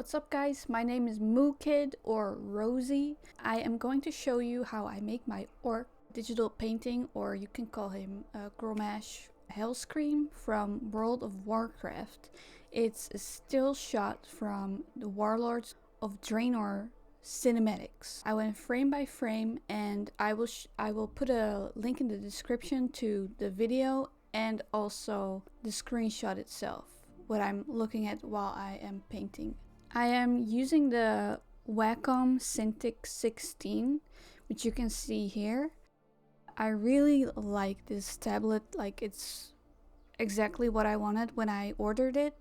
What's up guys, my name is MooKid or ROZI. I am going to show you how I make my orc digital painting, or you can call him Grommash Hellscream from World of Warcraft. It's a still shot from the Warlords of Draenor cinematics. I went frame by frame, and I will put a link in the description to the video and also the screenshot itself, what I'm looking at while I am painting. I am using the Wacom Cintiq 16, which you can see here. I really like this tablet, like it's exactly what I wanted when I ordered it.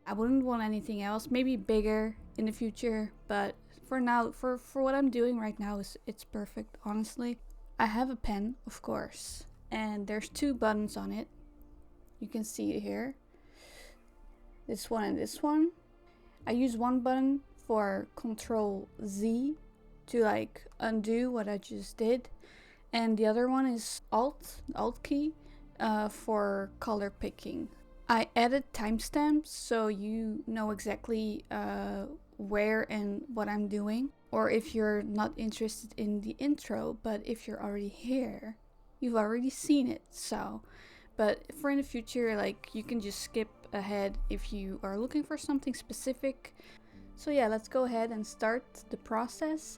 I wouldn't want anything else, maybe bigger in the future, but for now, for what I'm doing right now, it's perfect, honestly. I have a pen, of course, and there's two buttons on it. You can see it here. This one and this one. I use one button for Control Z to undo what I just did, and the other one is Alt key for color picking. I added timestamps so you know exactly where and what I'm doing, or if you're not interested in the intro, but if you're already here, you've already seen it. So, but for in the future, you can just skip ahead if you are looking for something specific. So yeah, let's go ahead and start the process.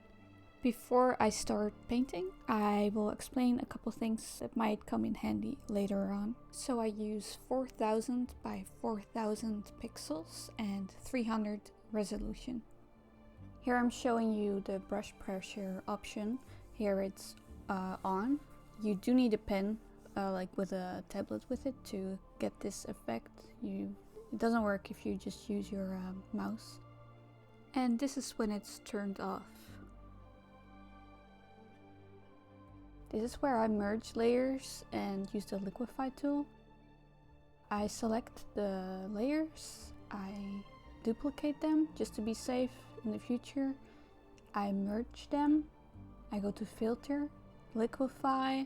Before I start painting, I will explain a couple things that might come in handy later on. So I use 4000 by 4000 pixels and 300 resolution. Here I'm showing you the brush pressure option. Here it's on. You do need a pen, with a tablet with it, to get this effect. It doesn't work if you just use your mouse. And this is when it's turned off. This is where I merge layers and use the liquify tool. I select the layers, I duplicate them just to be safe in the future. I merge them, I go to filter, liquify,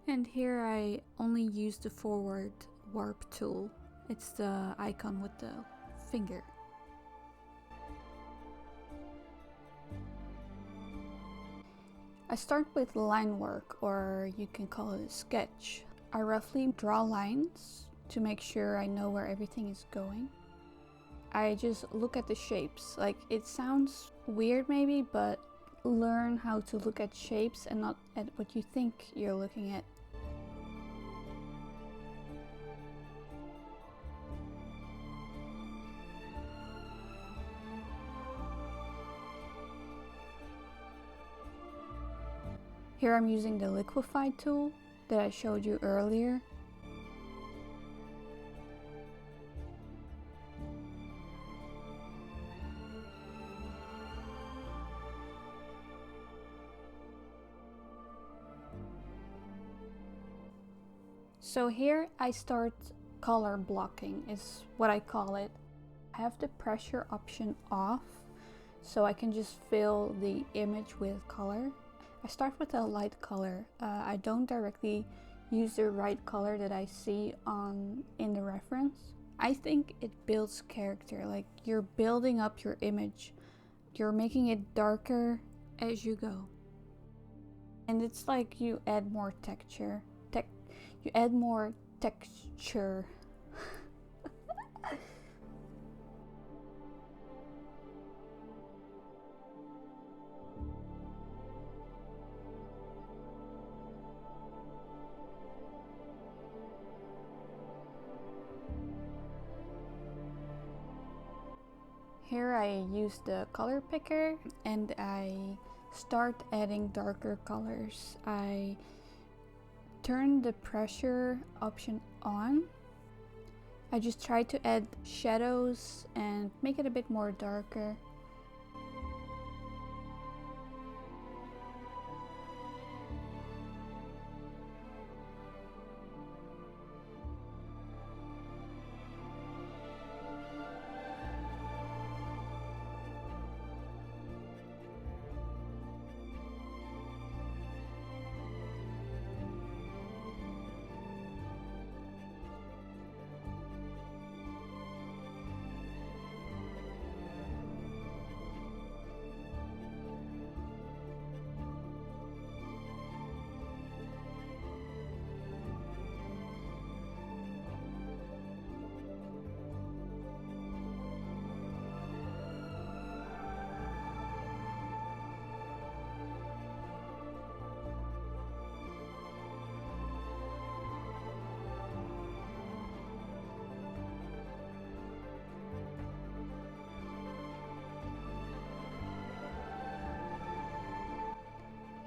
and here I only use the forward warp tool. It's the icon with the finger. I start with line work, or you can call it a sketch. I roughly draw lines to make sure I know where everything is going. I just look at the shapes. It sounds weird maybe, but learn how to look at shapes and not at what you think you're looking at. Here I'm using the liquify tool that I showed you earlier. So here I start color blocking, is what I call it. I have the pressure option off, so I can just fill the image with color. I start with a light color. I don't directly use the right color that I see in the reference. I think it builds character, you're building up your image. You're making it darker as you go. And it's like you add more texture. You add more texture. Here I use the color picker and I start adding darker colors. I turn the pressure option on. I just try to add shadows and make it a bit more darker.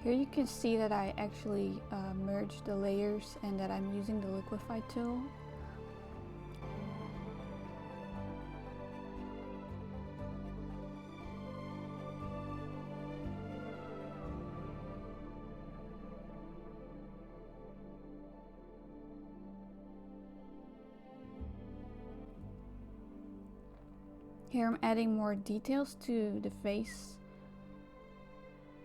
Here you can see that I actually merged the layers and that I'm using the liquify tool. Here I'm adding more details to the face,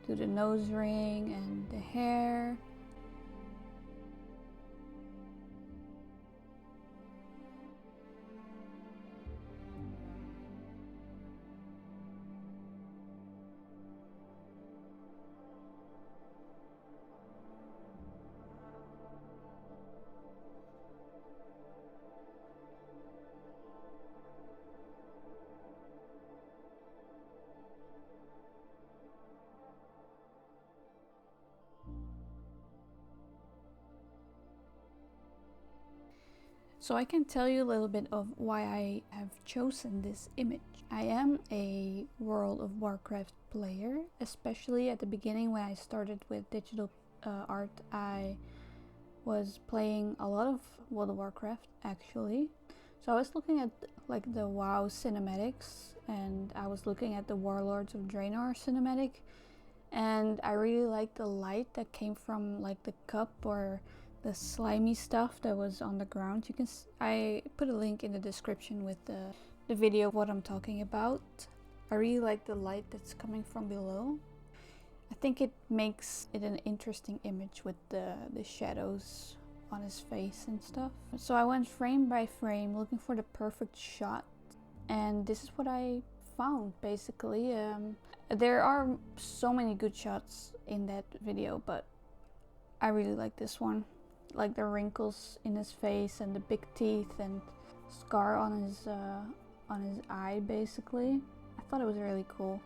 to the nose ring and the hair. So I can tell you a little bit of why I have chosen this image. I am a World of Warcraft player, especially at the beginning when I started with digital art. I was playing a lot of World of Warcraft actually. So I was looking at like the WoW cinematics, and I was looking at the Warlords of Draenor cinematic, and I really liked the light that came from like the cup or the slimy stuff that was on the ground. I put a link in the description with the video of what I'm talking about. I really like the light that's coming from below. I think it makes it an interesting image with the shadows on his face and stuff. So I went frame by frame looking for the perfect shot, and this is what I found basically. There are so many good shots in that video, but I really like this one. Like the wrinkles in his face and the big teeth and scar on his eye basically. I thought it was really cool.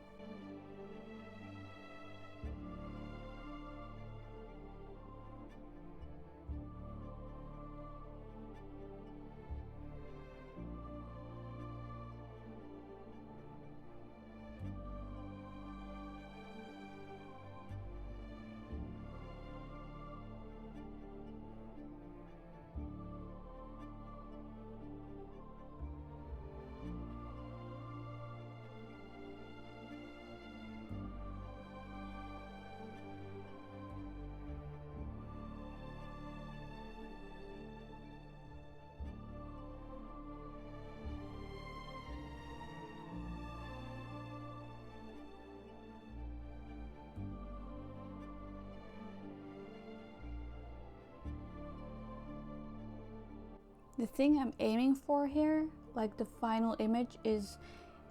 The thing I'm aiming for here, like the final image, is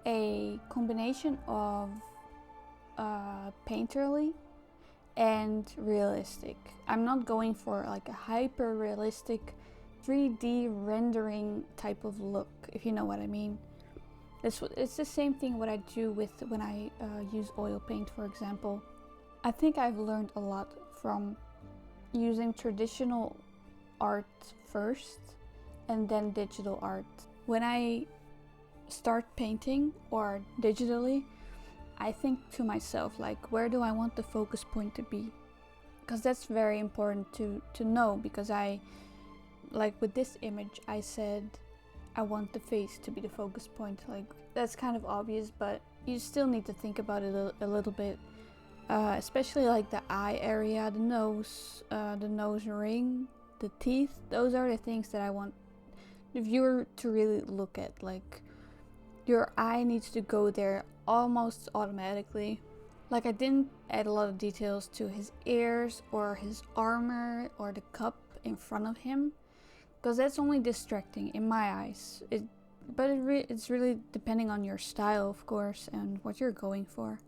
a combination of painterly and realistic. I'm not going for like a hyper realistic 3D rendering type of look, if you know what I mean. It's the same thing what I do with when I use oil paint, for example. I think I've learned a lot from using traditional art first and then digital art. When I start painting or digitally, I think to myself, like, where do I want the focus point to be? Because that's very important to know, because like with this image, I said I want the face to be the focus point. Like, that's kind of obvious, but you still need to think about it a little bit. Especially like the eye area, the nose ring, the teeth. Those are the things that I want the viewer to really look at. Like, your eye needs to go there almost automatically. Like, I didn't add a lot of details to his ears or his armor or the cup in front of him, because that's only distracting in my eyes. It's really depending on your style, of course, and what you're going for.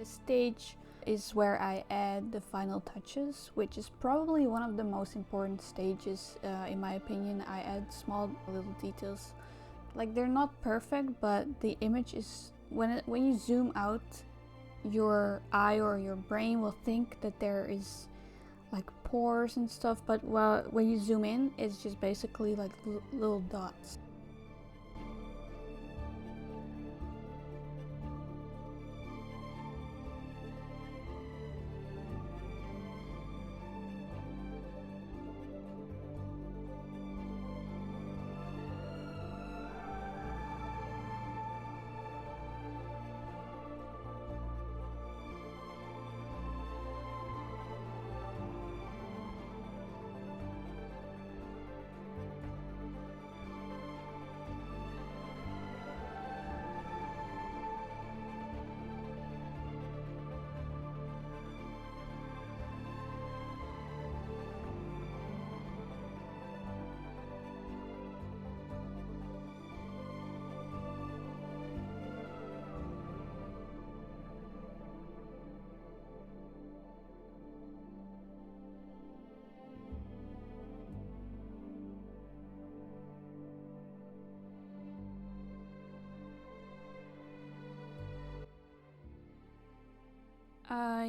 this stage is where I add the final touches, which is probably one of the most important stages in my opinion. I add small little details. Like, they're not perfect, but the image is, when you zoom out, your eye or your brain will think that there is like pores and stuff, but when you zoom in, it's just basically like little dots.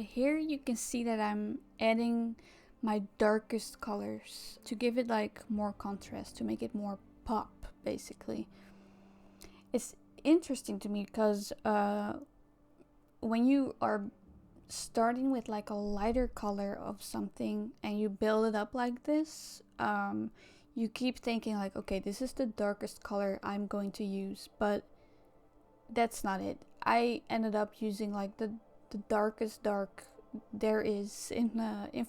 Here you can see that I'm adding my darkest colors to give it like more contrast, to make it more pop, basically. It's interesting to me because when you are starting with like a lighter color of something and you build it up like this, you keep thinking like, okay, this is the darkest color I'm going to use, but that's not it. I ended up using like the darkest dark there is in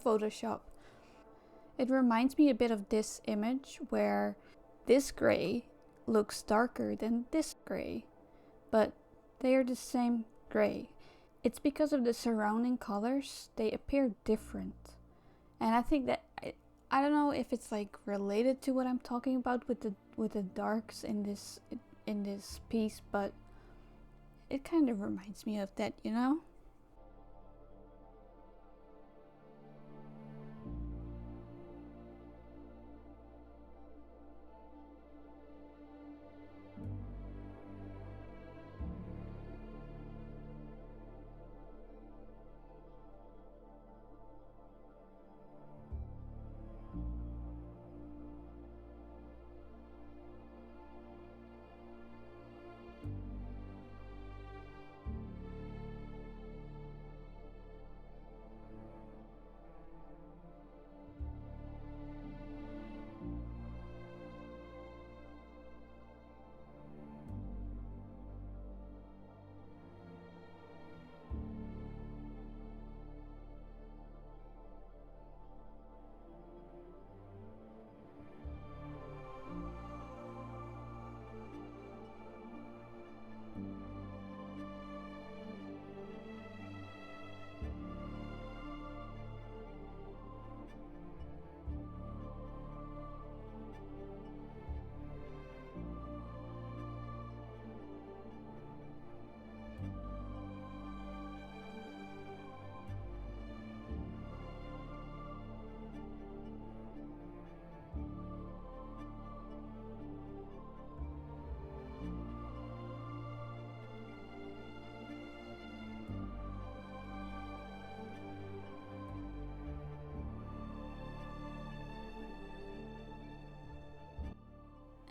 Photoshop. It reminds me a bit of this image where this gray looks darker than this gray, but they are the same gray. It's because of the surrounding colors, they appear different. And I think that I don't know if it's like related to what I'm talking about with the darks in this piece, but it kind of reminds me of that, you know?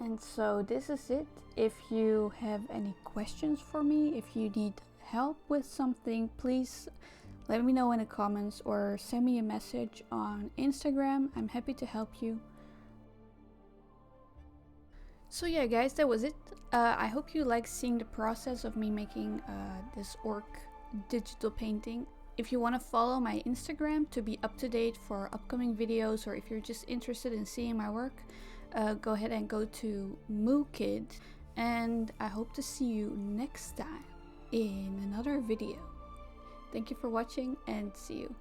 And so this is it. If you have any questions for me, if you need help with something, please let me know in the comments or send me a message on Instagram. I'm happy to help you. So yeah guys, that was it. I hope you like seeing the process of me making this orc digital painting. If you want to follow my Instagram to be up to date for upcoming videos, or if you're just interested in seeing my work, go ahead and go to mookid, and I hope to see you next time in another video. Thank you for watching and see you.